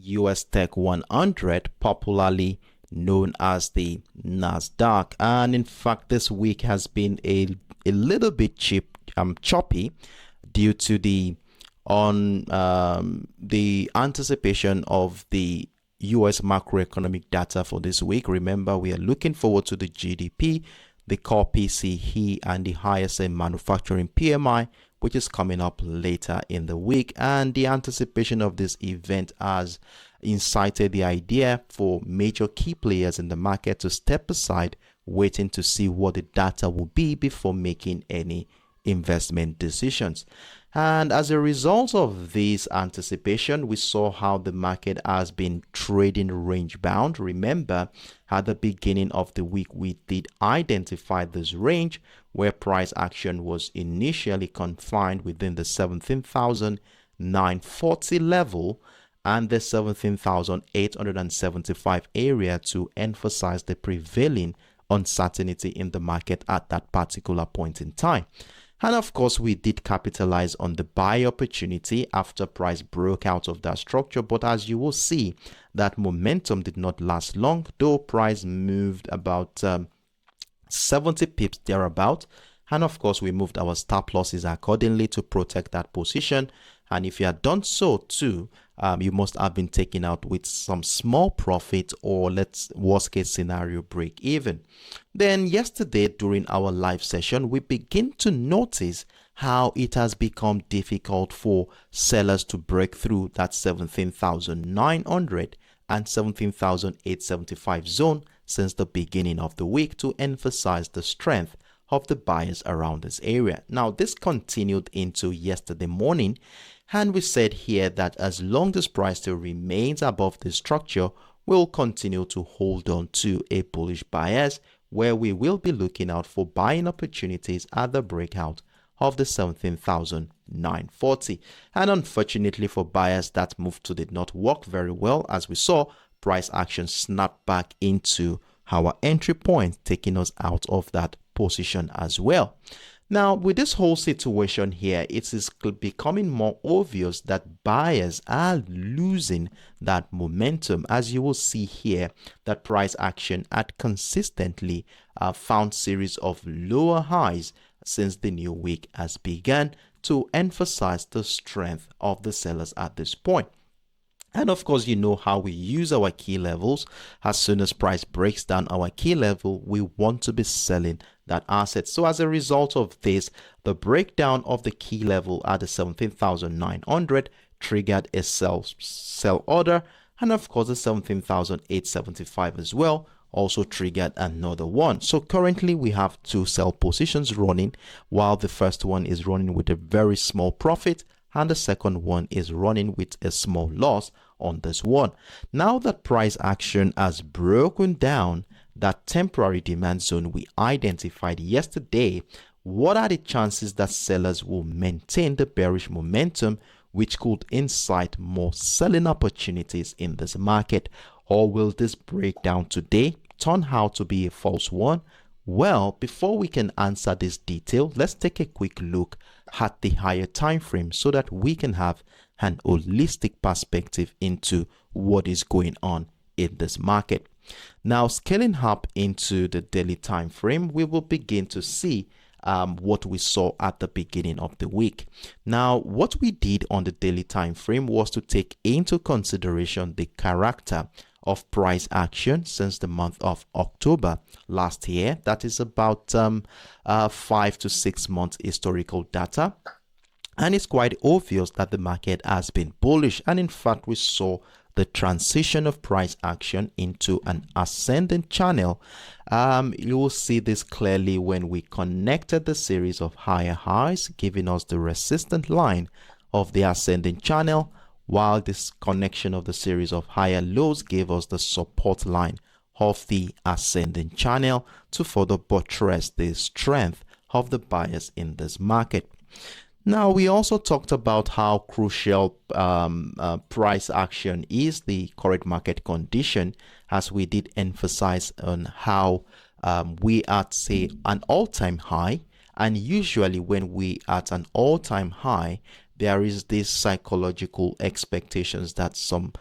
USTEC 100, popularly known as the Nasdaq. And in fact, this week has been a little bit choppy due to the anticipation of the US macroeconomic data for this week. Remember, we are looking forward to the GDP, the core PCE, and the ISM manufacturing PMI, which is coming up later in the week. And the anticipation of this event has incited the idea for major key players in the market to step aside, waiting to see what the data will be before making any investment decisions. And as a result of this anticipation, we saw how the market has been trading range bound. Remember, at the beginning of the week, we did identify this range where price action was initially confined within the 17,940 level and the 17,875 area to emphasize the prevailing uncertainty in the market at that particular point in time. And of course, we did capitalize on the buy opportunity after price broke out of that structure. But as you will see, that momentum did not last long, though price moved about 70 pips thereabout. And of course, we moved our stop losses accordingly to protect that position. And if you had done so too, you must have been taken out with some small profit, or let's worst case scenario break even. Then yesterday during our live session, we begin to notice how it has become difficult for sellers to break through that 17,900 and 17,875 zone since the beginning of the week to emphasize the strength of the buyers around this area. Now, this continued into yesterday morning, and we said here that as long as price still remains above this structure, we'll continue to hold on to a bullish bias, where we will be looking out for buying opportunities at the breakout of the 17,940. And unfortunately for buyers, that move too did not work very well, as we saw price action snap back into our entry point, taking us out of that position as well. Now, with this whole situation here, it is becoming more obvious that buyers are losing that momentum, as you will see here that price action had consistently found series of lower highs since the new week has begun, to emphasize the strength of the sellers at this point. And of course, you know how we use our key levels. As soon as price breaks down our key level, we want to be selling that asset. So as a result of this, the breakdown of the key level at the 17,900 triggered a sell order. And of course, the 17,875 as well also triggered another one. So currently we have two sell positions running, while the first one is running with a very small profit and the second one is running with a small loss on this one. Now that price action has broken down that temporary demand zone we identified yesterday, what are the chances that sellers will maintain the bearish momentum, which could incite more selling opportunities in this market? Or will this breakdown today turn out to be a false one? Well, before we can answer this detail, let's take a quick look at the higher time frame so that we can have an holistic perspective into what is going on in this market. Now, scaling up into the daily time frame, we will begin to see what we saw at the beginning of the week. Now, what we did on the daily time frame was to take into consideration the character of price action since the month of October last year. That is about 5 to 6 months historical data. And it's quite obvious that the market has been bullish. And in fact, we saw the transition of price action into an ascending channel. You will see this clearly when we connected the series of higher highs, giving us the resistant line of the ascending channel, while this connection of the series of higher lows gave us the support line of the ascending channel to further buttress the strength of the buyers in this market. Now, we also talked about how crucial price action is, the current market condition, as we did emphasize on how we are at, say, an all-time high. And usually when we at an all-time high, there is this psychological expectations that some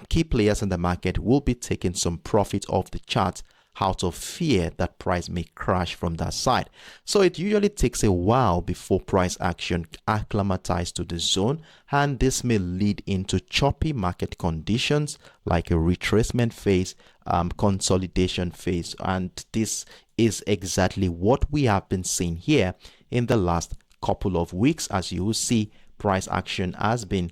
key players in the market will be taking some profit off the chart out of fear that price may crash from that side. So it usually takes a while before price action acclimatizes to the zone, and this may lead into choppy market conditions like a retracement phase, consolidation phase, and this is exactly what we have been seeing here in the last couple of weeks. As you will see, price action has been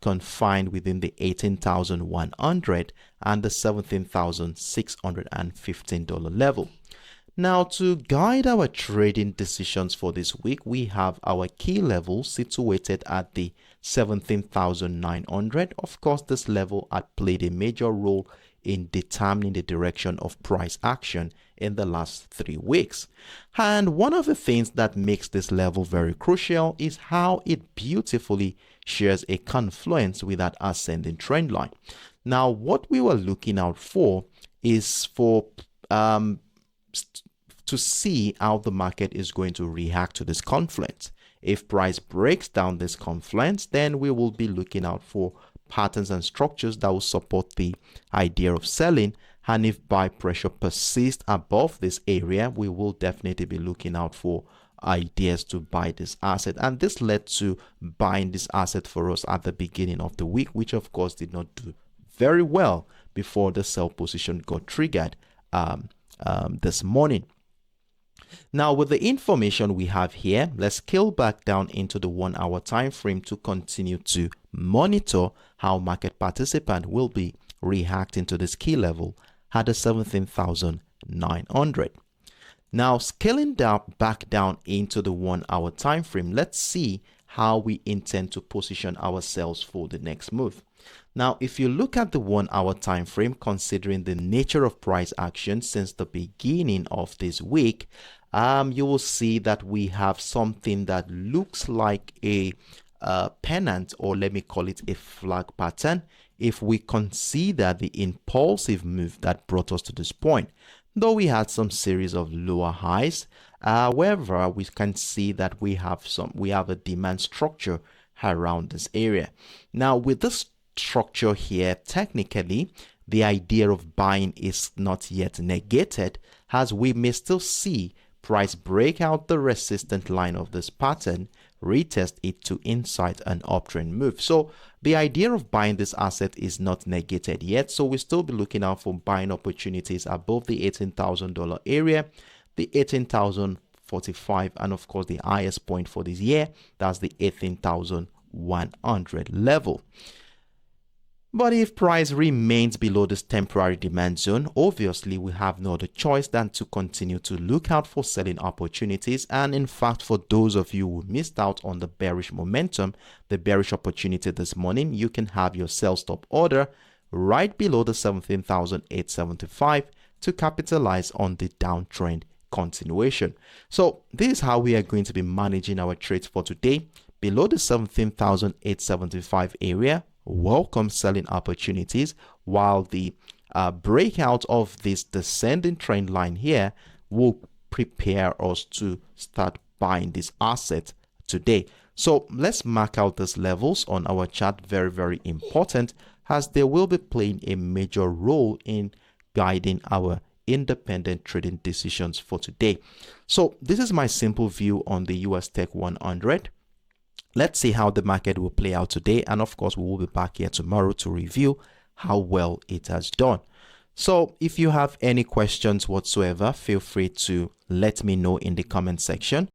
confined within the 18,100 and the $17,615 level. Now, to guide our trading decisions for this week, we have our key level situated at the 17,900. Of course, this level had played a major role in determining the direction of price action in the last 3 weeks. And one of the things that makes this level very crucial is how it beautifully shares a confluence with that ascending trend line. Now, what we were looking out for is for to see how the market is going to react to this confluence. If price breaks down this confluence, then we will be looking out for patterns and structures that will support the idea of selling. And if buy pressure persists above this area, we will definitely be looking out for ideas to buy this asset. And this led to buying this asset for us at the beginning of the week, which of course did not do very well before the sell position got triggered this morning. Now, with the information we have here, let's scale back down into the 1 hour time frame to continue to monitor how market participant will be reacting to this key level at the 17,900. Now, scaling down back down into the 1 hour time frame, let's see how we intend to position ourselves for the next move. Now, if you look at the 1 hour time frame, considering the nature of price action since the beginning of this week, you will see that we have something that looks like a pennant, or let me call it a flag pattern, if we consider the impulsive move that brought us to this point. Though we had some series of lower highs, however, we can see that we have a demand structure around this area. Now, with this structure here, technically the idea of buying is not yet negated, as we may still see price break out the resistant line of this pattern, retest it to incite an uptrend move. So the idea of buying this asset is not negated yet, so we'll still be looking out for buying opportunities above the $18,000 area, the 18,045, and of course the highest point for this year, that's the 18,100 level. But if price remains below this temporary demand zone, obviously we have no other choice than to continue to look out for selling opportunities. And in fact, for those of you who missed out on the bearish momentum, the bearish opportunity this morning, you can have your sell stop order right below the 17,875 to capitalize on the downtrend continuation. So this is how we are going to be managing our trades for today. Below the 17,875 area, welcome selling opportunities, while the breakout of this descending trend line here will prepare us to start buying this asset today. So let's mark out these levels on our chart. Very, very important, as they will be playing a major role in guiding our independent trading decisions for today. So this is my simple view on the USTEC 100. Let's see how the market will play out today, and of course we will be back here tomorrow to review how well it has done. So if you have any questions whatsoever, feel free to let me know in the comment section.